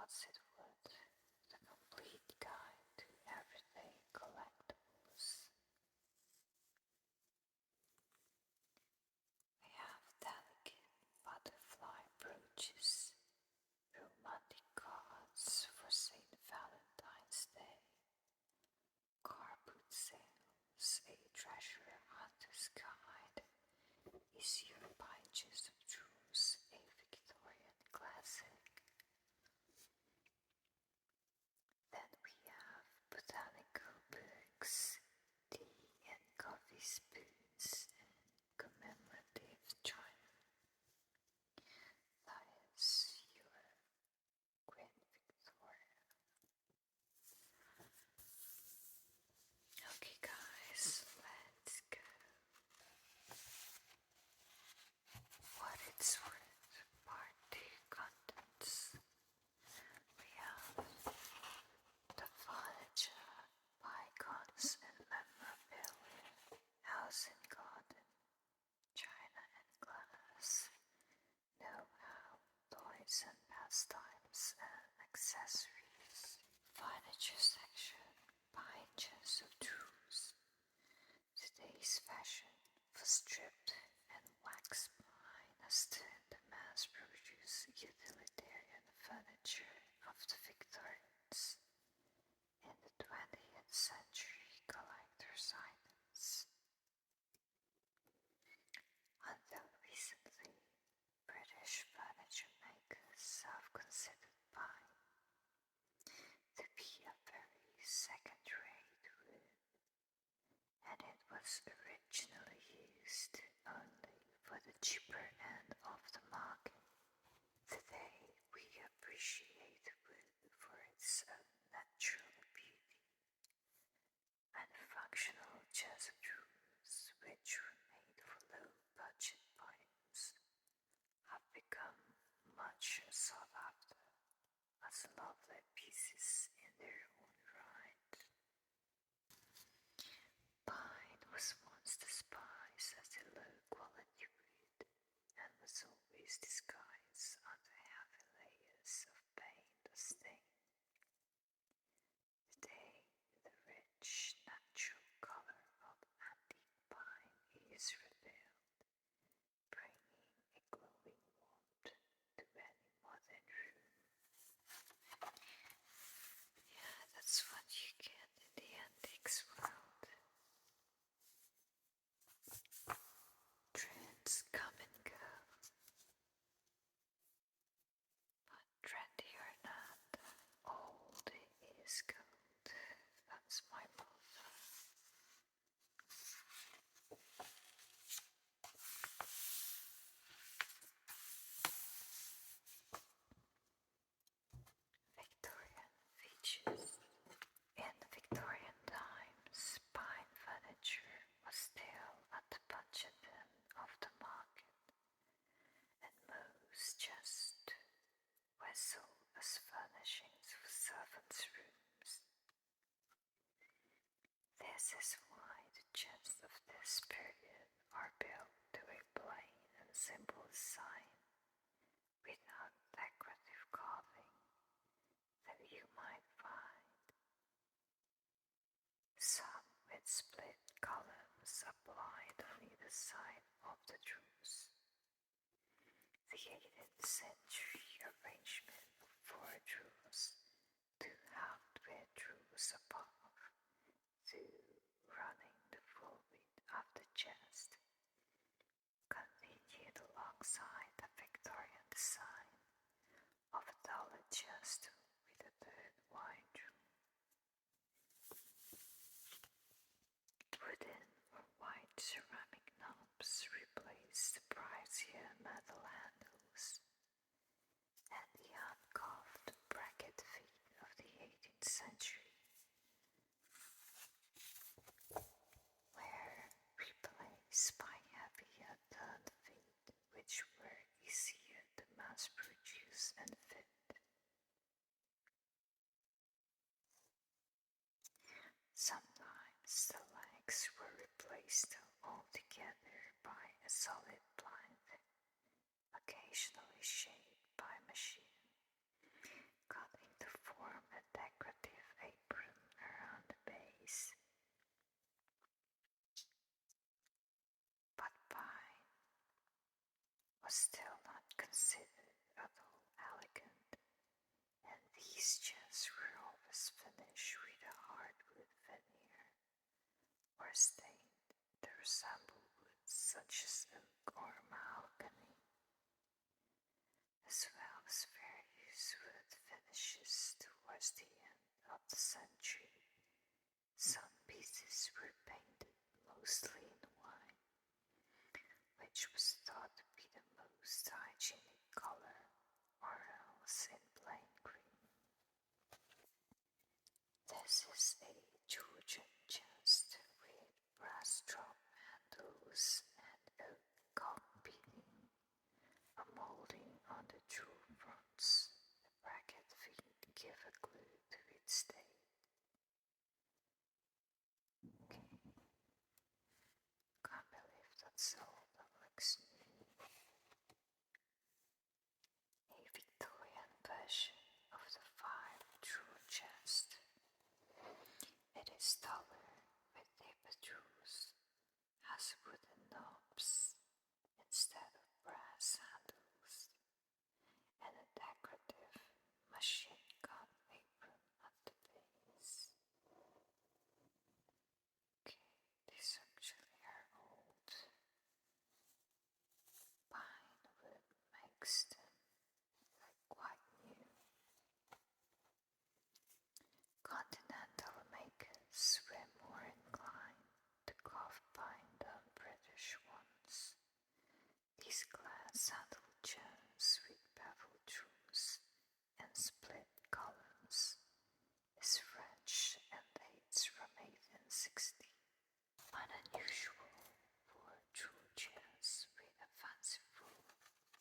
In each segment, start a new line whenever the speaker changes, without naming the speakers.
Faucet Wood, the complete guide to everyday collectibles. We have delicate butterfly brooches, romantic cards for St. Valentine's Day, car boot sales, a treasure hunter's guide, easier bunches of jewels, a Victorian classic. Then we have botanical books, tea and coffee spoons, and commemorative china. That is your Queen Victoria. Okay guys, let's go. What it's worth, part 2 contents. We have the furniture, icons and memorabilia, house and garden, china and glass, know-how, toys and pastimes and accessories. Furniture section, bunches of tools. Today's fashion for stripped and wax pine has turned the mass-produced utilitarian furniture of the Victorians in the 20th century collector's items. Until recently, British furniture makers have considered pine to be a very second-rate wood, and it was originally used only for the cheaper end of the market. Today, we appreciate wood for its own natural beauty and functional chest drawers, which were made for low-budget buyers, have become much sought after as lovely pieces in their own right. Pine was once despised as a low-quality wood and was always disguised under heavy layers of paint or stain. Today, the rich, natural color of antique pine is revealed, bringing a glowing warmth to any modern room. Yeah, that's what you get in the antiques world. Trends come and go, but trendy or not, old is gold. That's my motto. Victorian features. In the Victorian times, pine furniture was still at the budget end of the market, and most just were sold as furnishings for servants' rooms. This is why the chests of this period are built to a plain and simple design, without decorative carving, that you might find some with split columns applied on either side of the drawers. The 18th century arrangement of 4 drawers, 2 halved with drawers above, 2 running the full width of the chest, continued alongside the Victorian design of a dollar chest with a 3rd wide drawer. Wooden or white ceramic knobs replaced the pricier metal handles, and the uncarved bracket feet of the 18th century were replaced by heavier turned feet, which were easier to mass produce and fit. Sometimes the legs were replaced altogether by a solid blind, occasionally shaped by machine, cut was still not considered at all elegant, and these chests were always finished with a hardwood veneer or stained to resemble wood such as oak or mahogany, as well as various wood finishes towards the end of the century. Some pieces were painted mostly in white, which was thought to be the most hygienic color, or else in plain green. This is a Georgian chest with brass drop handles and oak competing, a molding on the true fronts. The bracket feet give a glue to its state. Okay. Can't believe that's all that looks new. A Victorian version of the 5-drawer chest. It is taller with deeper drawers, has wooden knobs instead of brass handles, and a decorative machine gun apron at the base. Okay, these actually are old. Pine wood makes them look quite new. Continental makers were more inclined to carve pine than British ones. These glass-handled chairs with beveled drawers and split columns is French and dates from 1860. Unusual for drawer chairs with a fanciful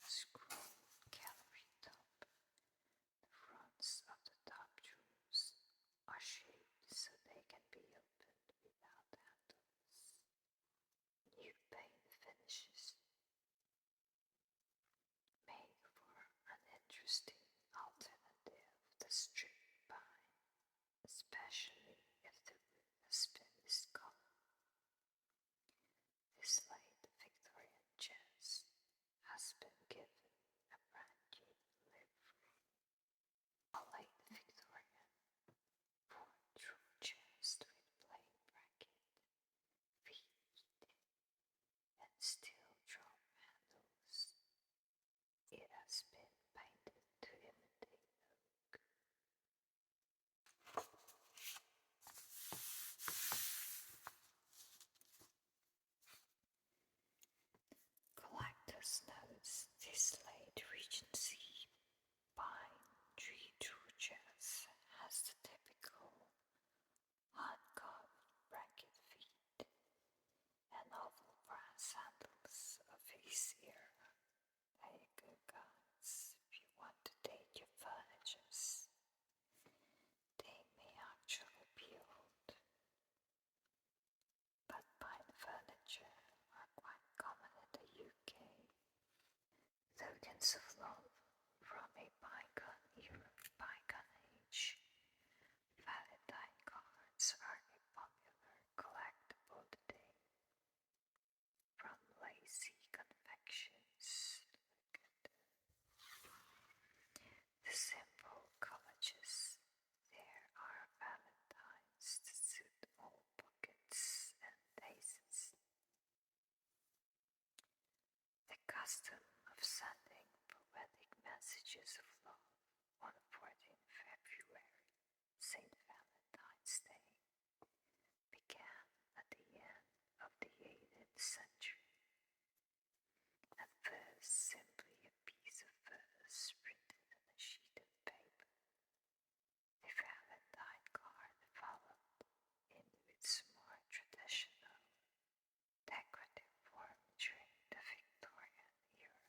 scroll gallery top. The fronts of the top drawers are shaped so they can be opened without handles. New paint finishes make for an interesting alternative to strip pine, especially if the wood has been discolored. This late Victorian chest has been given a brand new livery. A late Victorian 4-drawer chest with plain bracket, feet, and steel drop handles. It has been painted to imitate oak. Collectors notes this late Regency pine tree drawer chest has the typical hand-carved bracket feet and oval brass handles of his era. There you go, guys. If you want to date your furnitures, they may actually be old, but pine furniture are quite common in the UK. Tokens of love from a bygone era, bygone age. Valentine cards are a popular collectible today. From lacy confections, look at the simple collages. There are valentines to suit all pockets and tastes. The custom of sending poetic messages of love on 14th February, St. Valentine's Day, began at the end of the 18th century. At first simply a piece of verse printed on a sheet of paper, the Valentine card developed into its more traditional, decorative form during the Victorian era.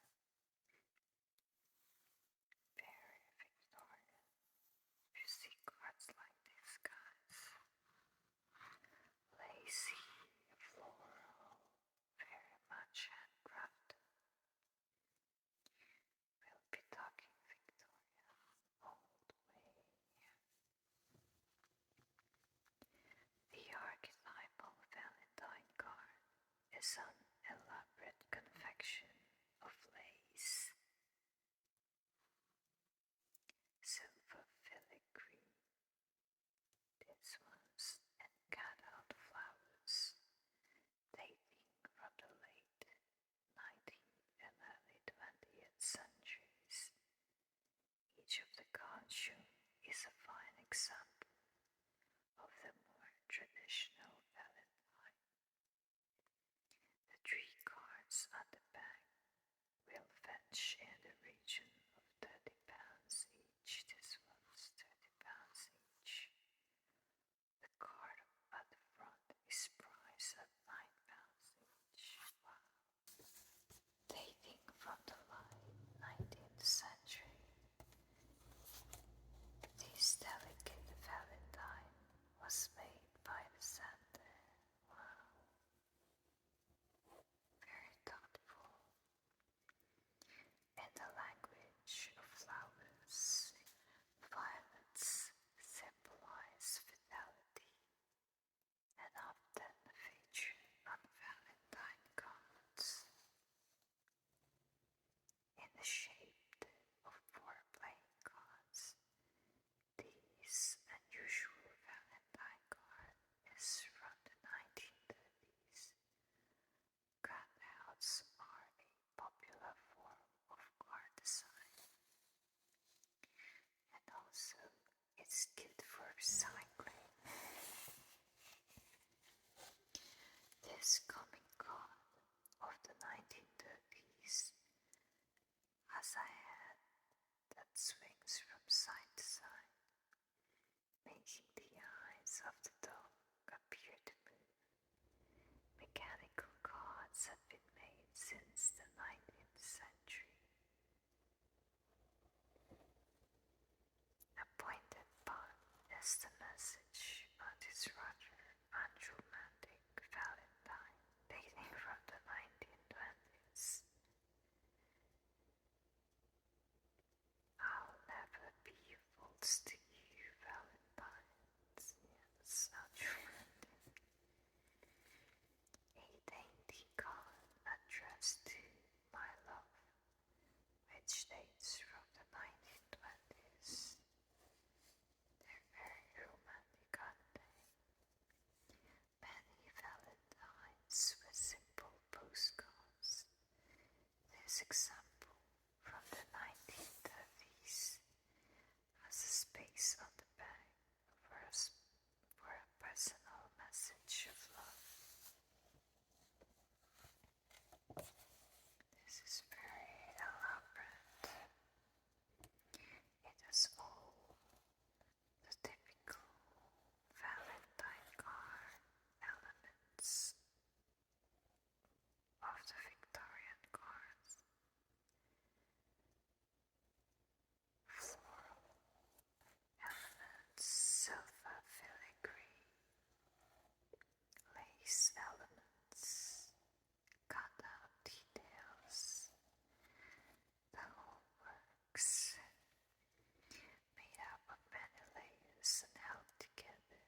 It's good for recycling. This comic god of the 1930s has a head that swings from side to side, making the eyes of the dog appear to move. Mechanical gods have been made since the 19th century. A pointed bun is the message on this rather unromantic Valentine dating from the 1920s. I'll never be false to you, Valentines. Yes, unromantic. A dainty card addressed to my love, which dates from the 1920s. They're very romantic, aren't they? Many valentines with simple postcards. This example from the 1930s has a space on the back for a personal message of love. This is very elaborate. It has all the typical Valentine card elements of the Victorian cards. Floral elements, silver filigree, lace elements, cut-out details, the whole works, made up of many layers and held together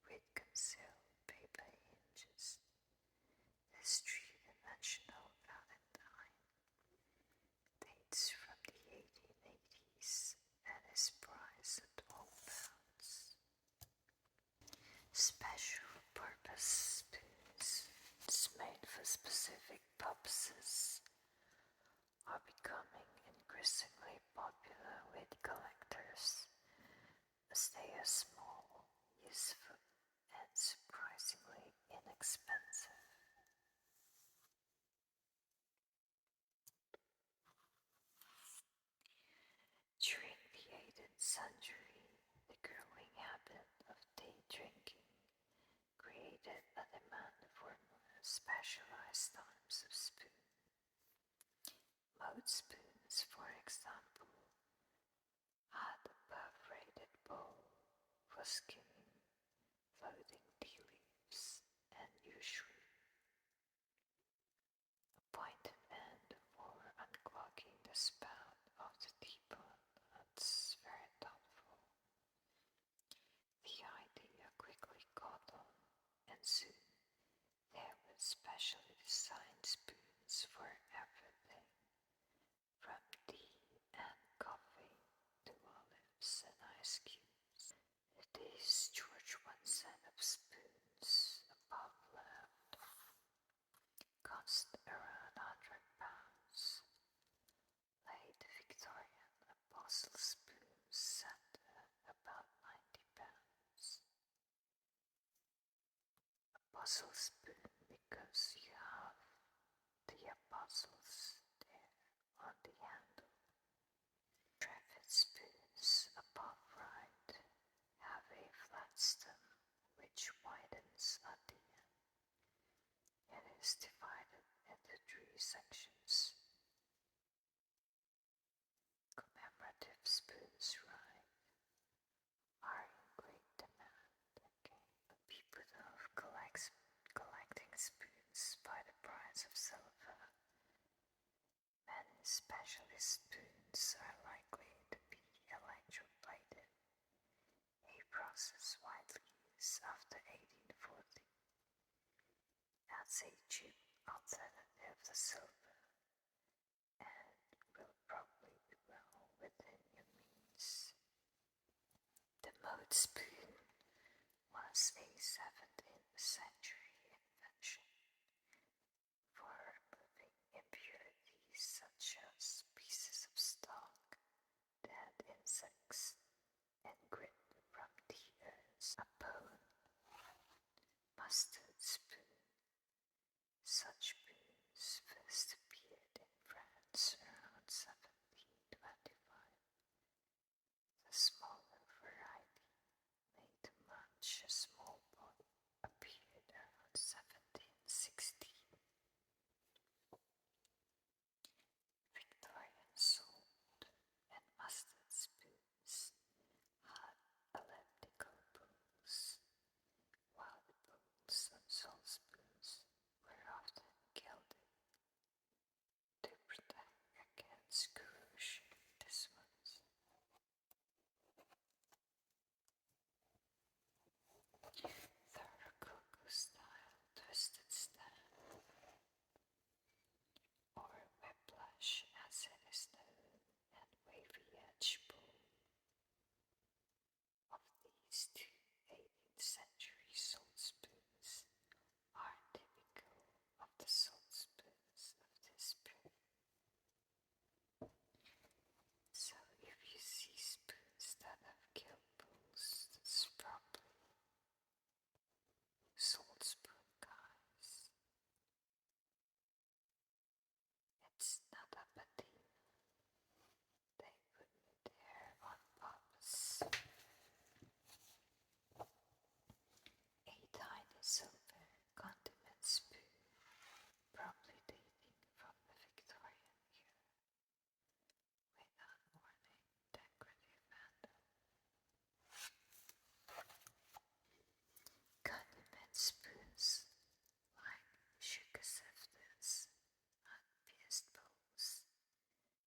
with concealed paper hinges. This three-dimensional Valentine dates from the 1880s and is priced at £12. Special purpose spoons made for specific purposes are becoming increasingly popular with collectors as they are small, useful, and surprisingly inexpensive. During the 18th century, the growing habit of day drinking created a demand for more specialized types of spoon. Mode spoons, for example, had a perforated bowl for skimming floating tea leaves and usually a pointed end for unclogging the spout of the teapot. That's very thoughtful. The idea quickly caught on, and soon there were specially designed spoons for everything, from tea and coffee to olives and ice cubes. These George one set of spoons above left cost around £100. Late Victorian apostle spoons set about £90. Apostle spoon because you have the apostles there on the handle. Trove spoons above right have a flat stem which widens at the end. It is divided into 3 sections. Commemorative spoons right are in great demand. People love collecting spoons by the price of silver. Many specialist spoons are likely to be electroplated, a process widely used after 1840 as a cheap alternative to silver, and will probably do well within your means. The mode spoon was a 17th century invention for removing impurities such as pieces of stock, dead insects, and grit from spoon. Such spoons first appeared in France around 1725. The smaller variety, made to match a small pot, appeared around 1716. Victorian salt and mustard spoons had elliptical bowls, while the bowls on salt spoons were often gilded to protect against corrosion. This one's Thorococo style twisted stand, or whiplash as it is known, and wavy edge bowl. Of these two 18th century salt spoons are typical of the salt spoons of this period. So if you see spoons that have gilt bowls, that's probably salt spoon, guys. It's not a patina. They put me there on purpose. A tiny silver condiment spoon, probably dating from the Victorian era, with unworn decorative handle. Condiment spoons, like sugar sifters and pierced bowls,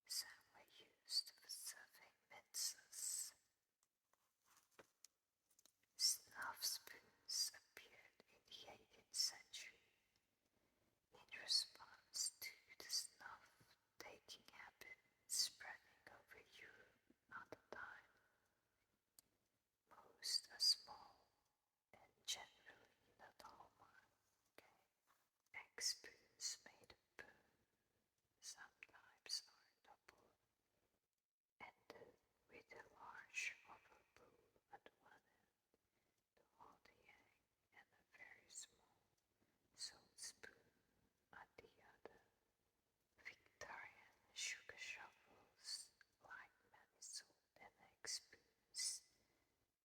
some were used for serving minces. Snuff spoons appeared in the 18th century in response to the snuff-taking habit spreading over Europe at the time. Most are small and generally not hallmark. Egg spoons made of bone. Some types are double-ended with a large oval bowl at one end to hold the egg and a very small salt spoon at the other. Victorian sugar shovels, like many salt and egg spoons.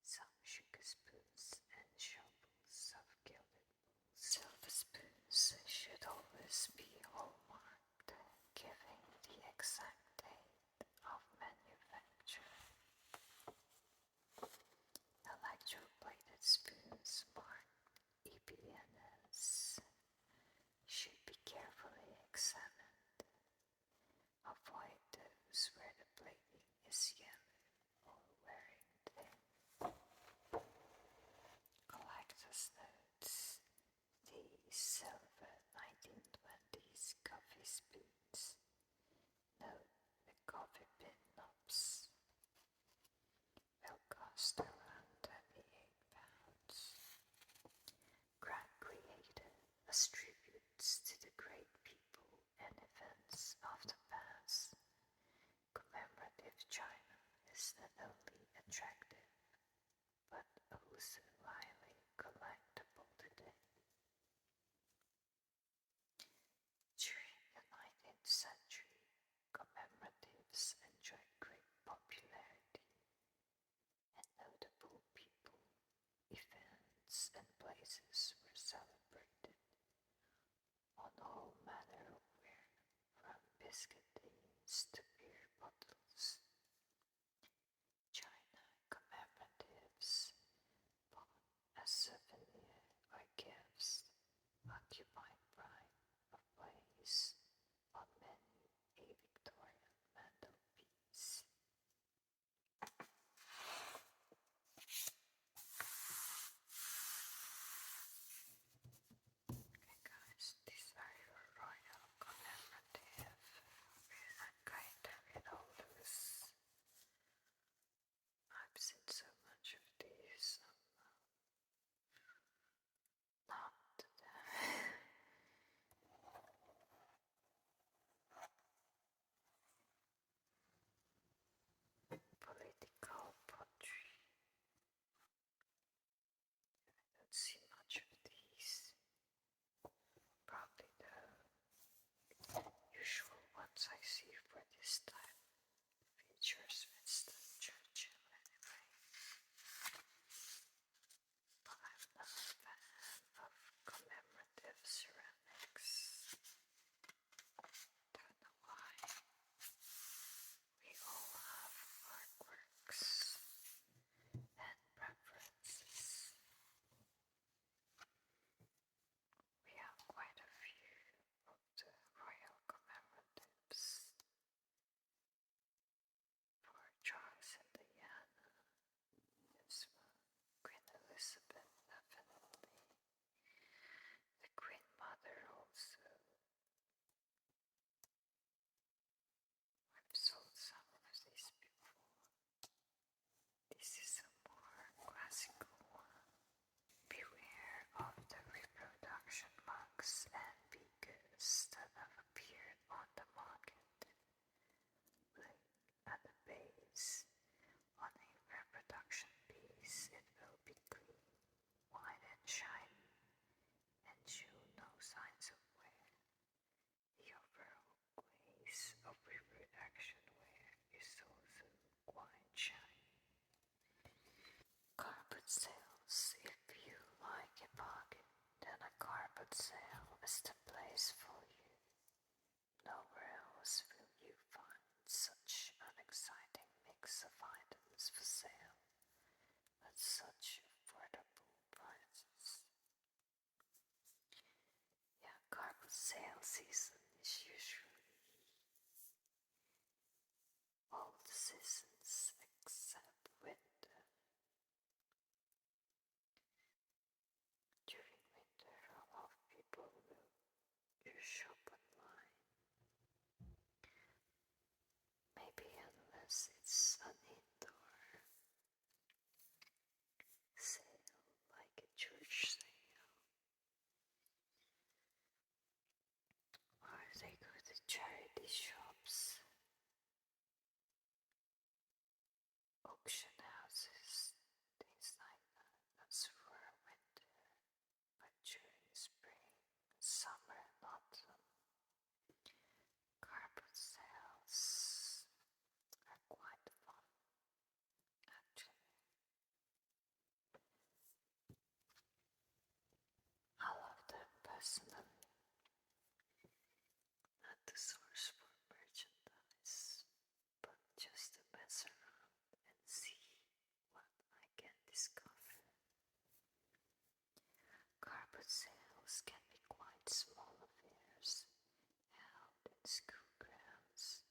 Some sugar spoons and shovels have gilded bowls. Silver spoons should always be hallmarked, giving the exact date of manufacture. Electro-plated spoons marked EBNS should be carefully examined. Avoid those where the plating is yellow or wearing thin. Collector's notes: these silver 1920s coffee spoons. Note the coffee bin knobs will cost around £28. Clegg created as tributes to the great people and events of the past. Commemorative china is not only attractive, but also highly collectible today. During the 19th century, commemoratives enjoyed great popularity, and notable people, events, and places were celebrated on all manner of ware, from biscuit tins to beer bottles. China commemoratives, bought as souvenir or gifts, occupied pride of place on many a Victorian mantelpiece. Okay guys, these are your royal commemorative. We're not going to as the place for you. Nowhere else will you find such an exciting mix of items for sale at such affordable prices. Yeah, carpet sale season is usually all the seasons except winter. During winter, a lot of people will shop online. Maybe unless it's an indoor sale like a church sale, or they go to charity shops, auction houses, things like that. That's for winter, but during spring, summer, and autumn, carpet sales are quite fun, actually. I love them personally, not the source for merchandise, but just to mess around and see what I can discover. Carpet sales can be quite small affairs, held in school grounds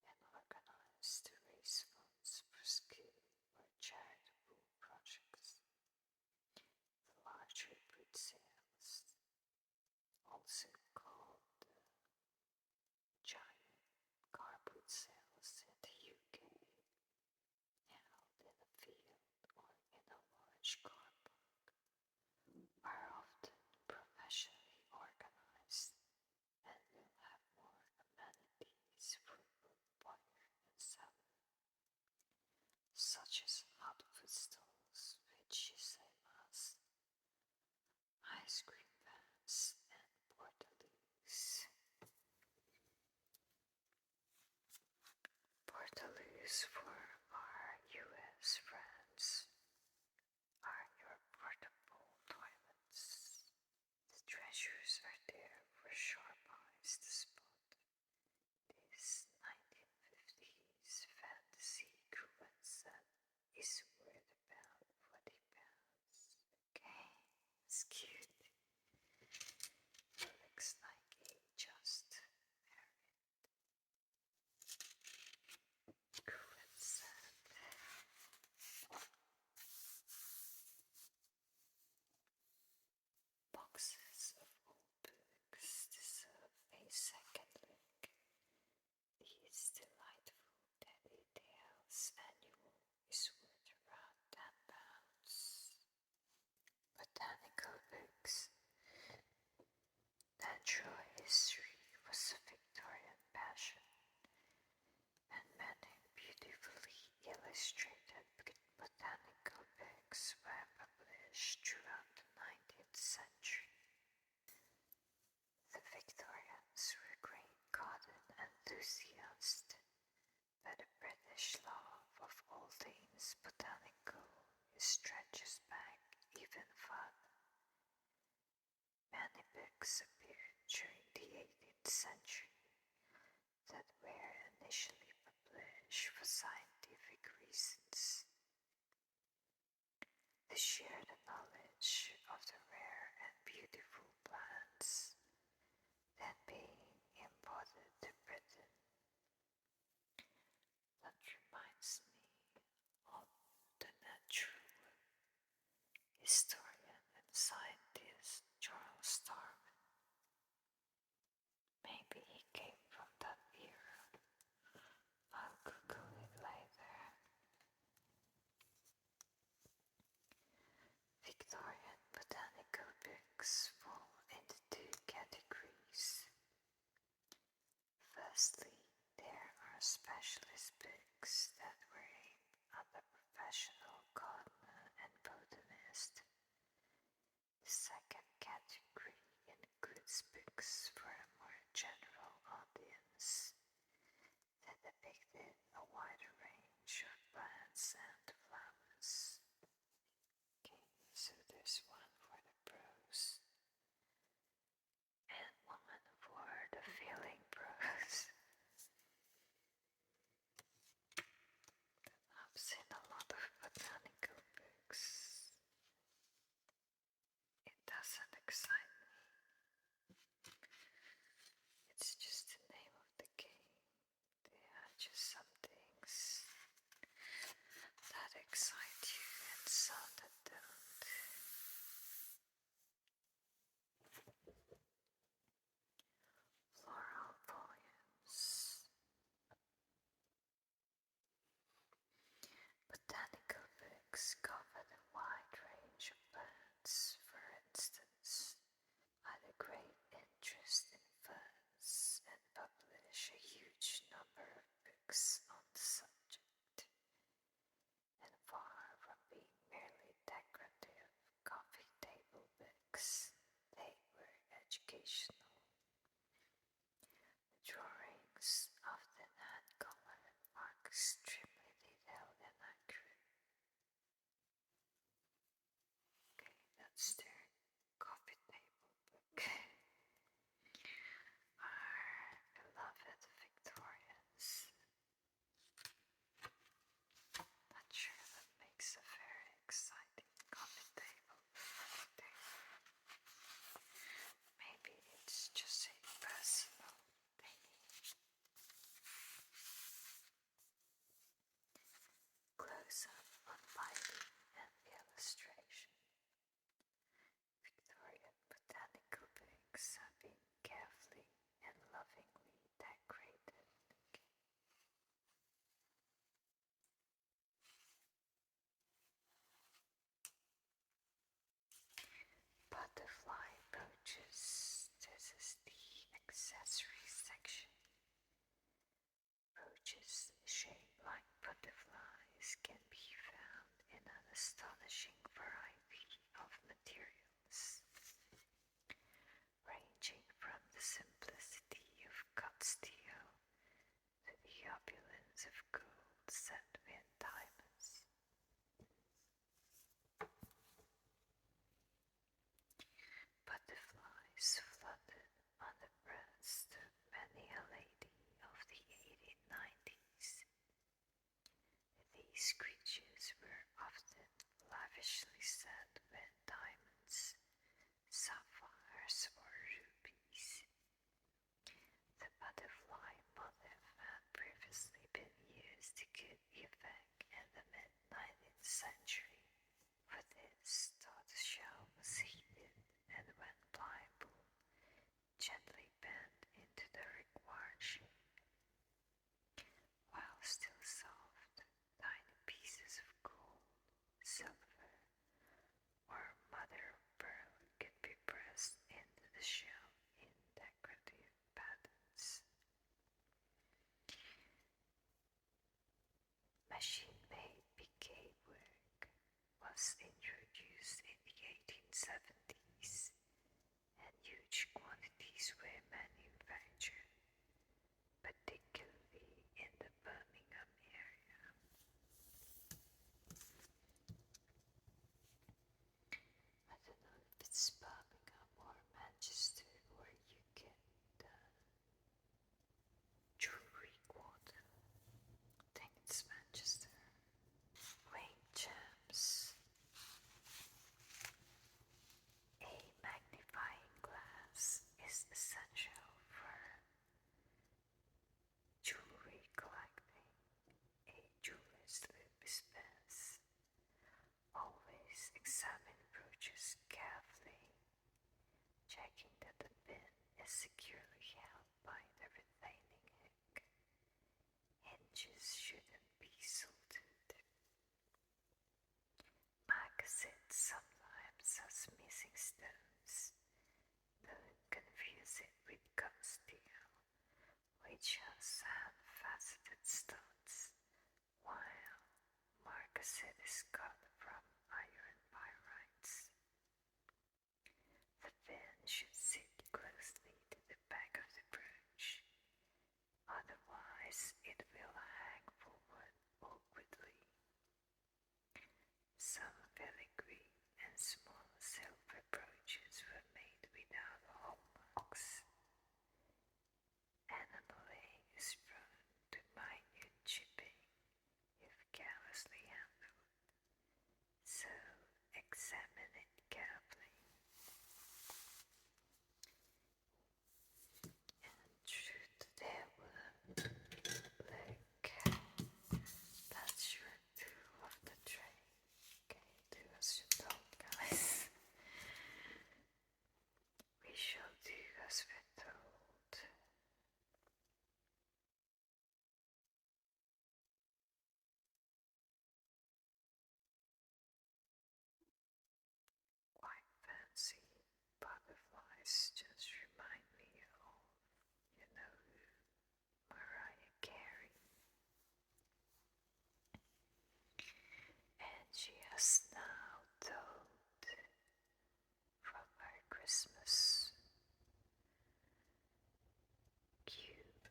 and organized to raise funds for school or charitable projects. The larger boot sales, also called giant car boot sales in the UK, held in a field or in a large car park, are often professionally organized and will have more amenities for both buyer and seller, such as hot food stalls, which is a must, ice cream vans, and portaloos. Portaloos for our US friends are your portable toilets. The treasures are there for sharp eyes to spot. This 1950s fantasy cuvette set is worth about £40. Okay, it's cute. It looks like a just married cuvette set. Boxes of old books deserve a second look. These delightful teddy tales annual is worth around £10. Botanical books. Natural history was a Victorian passion, and many beautifully illustrated botanical books were published throughout the 19th century. The Victorians were great garden enthusiasts, but the British love of all things botanical stretches back even further. Many books appeared during the 18th century that were initially published for scientific reasons. They share the knowledge of the rare and beautiful plants then being imported to Britain. That reminds me of the natural historian and scientist Charles Darwin. Maybe he came from that era. I'll Google it later. Victorian botanical books fall into two categories. Firstly, there are specialist books that were aimed at the professional gardener and botanist. The second category includes books for a more general audience that depicted a wider range of plants and flowers. Okay, so there's one for the pros Westminster coffee table book. Our beloved Victorians. Not sure that makes a very exciting coffee table. Maybe it's just a personal thingy. Close-up on lighting and illustration. Victorian botanical books have been carefully and lovingly decorated. Butterfly brooches. This is the accessory section. Brooches shaped like butterflies can be found in an astonishing variety of materials, ranging from the simplicity of cut steel to the opulence of gold set with diamonds. Butterflies flooded on the breast of many a lady of the 1890s. These creatures were often lavishly set with diamonds, sapphires, or rubies. The butterfly motif had previously been used to good effect in the mid-19th century. For this, tortoiseshell was heated and when pliable, gently bent into the required shape. While still soft, tiny pieces of gold, silver, or mother of pearl could be pressed into the shell in decorative patterns. Machine-made piquet work was introduced in the 1870s, and huge quantities were manufactured, particularly in the Birmingham area. I don't know if it's Birmingham or Manchester where you get the jewelry quarter. I think it's Manchester. Ring gems. A magnifying glass is essential for jewelry collecting. A jeweler's loupe is best. Always examine brooches carefully, checking that the pin is securely held by the retaining hook. Hinges shouldn't be salted. Magazine sometimes has missing stones. Don't confuse it with cut steel, which has hand-faceted studs, while marcassite is cut from iron pyrites. The pin should sit closely to the back of the brooch, otherwise it will hang forward awkwardly. Some filigree and small silver brooches were made without hallmarks. Enameling is prone to minute chipping if carelessly handled, so examine it carefully. And truth there were, look, that's your tool of the trade. Okay, do as you're told, guys. We shall do as we're told. Quite fancy. Butterflies just remind me of, you know who, Mariah Carey. And she has now told from her Christmas cube,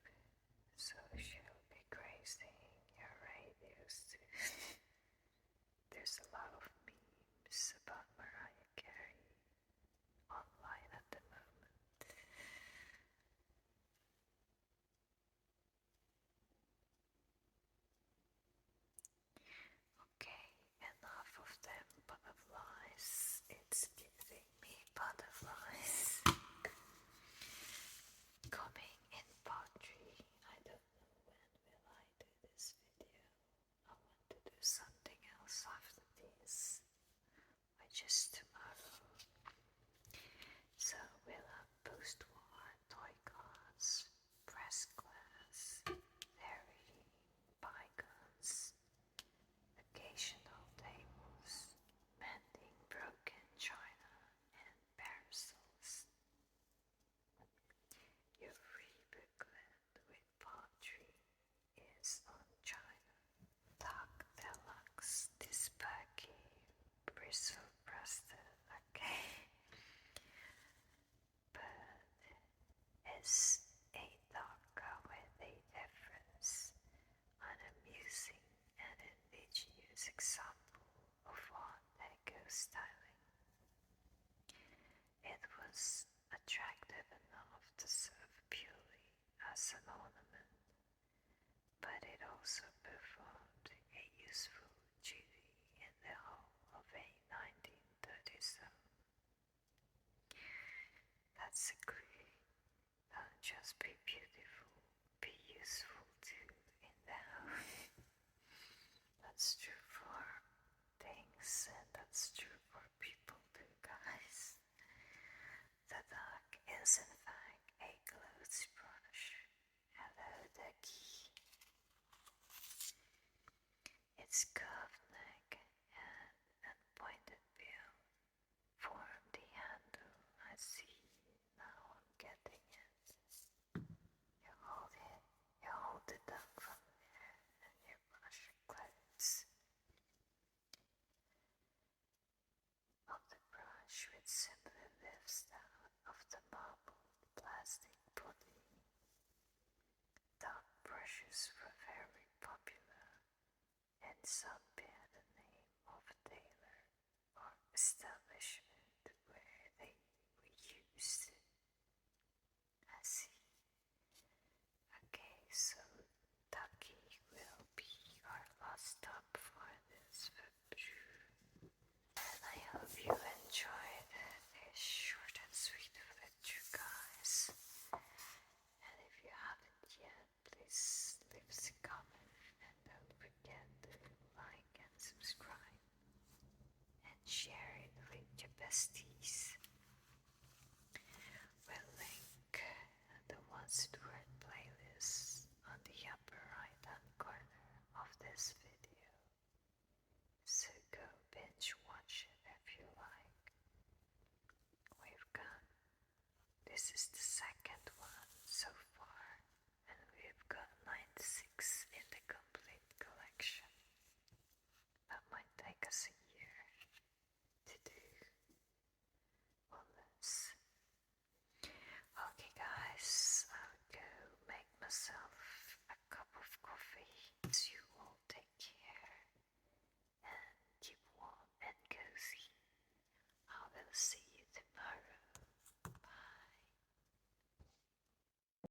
so she'll be gracing your radios too. There's a lot of memes about Mariah Carey. images tomorrow. So we'll have post-war toy cars, press glass, varying bygones, occasional tables, mending broken china, and parasols. Your free booklet with pottery is on china. Dark deluxe, this baggy, bristle breasted, okay, but is a darker with a difference, an amusing and indigenous example of Art Deco styling. It was attractive enough to serve purely as an ornament, but it also performed a useful duty in the hall of a 1937. That's agree. Don't just be beautiful, be useful too in the house. That's true for things, and that's true for people too, guys. The dog is in fact a Glos brush. Hello, ducky. Its curved neck and pointed bill form the handle. I see. Now I'm getting it. You hold it down from there, and you brush your clothes. Of the brush, which simply lifts out of the marbled plastic body. Dark brushes were very popular, and some bear the name of a tailor or establishment where they were used. I see. Okay, so Ducky will be our last stop for this review. And I hope you enjoyed this short and sweet lecture, guys. And if you haven't yet, please leave us a comment and don't forget to like and subscribe and share it with your besties. We'll link the Once It Word playlist on the upper right hand corner of this video, so go binge watch it if you like. This is the second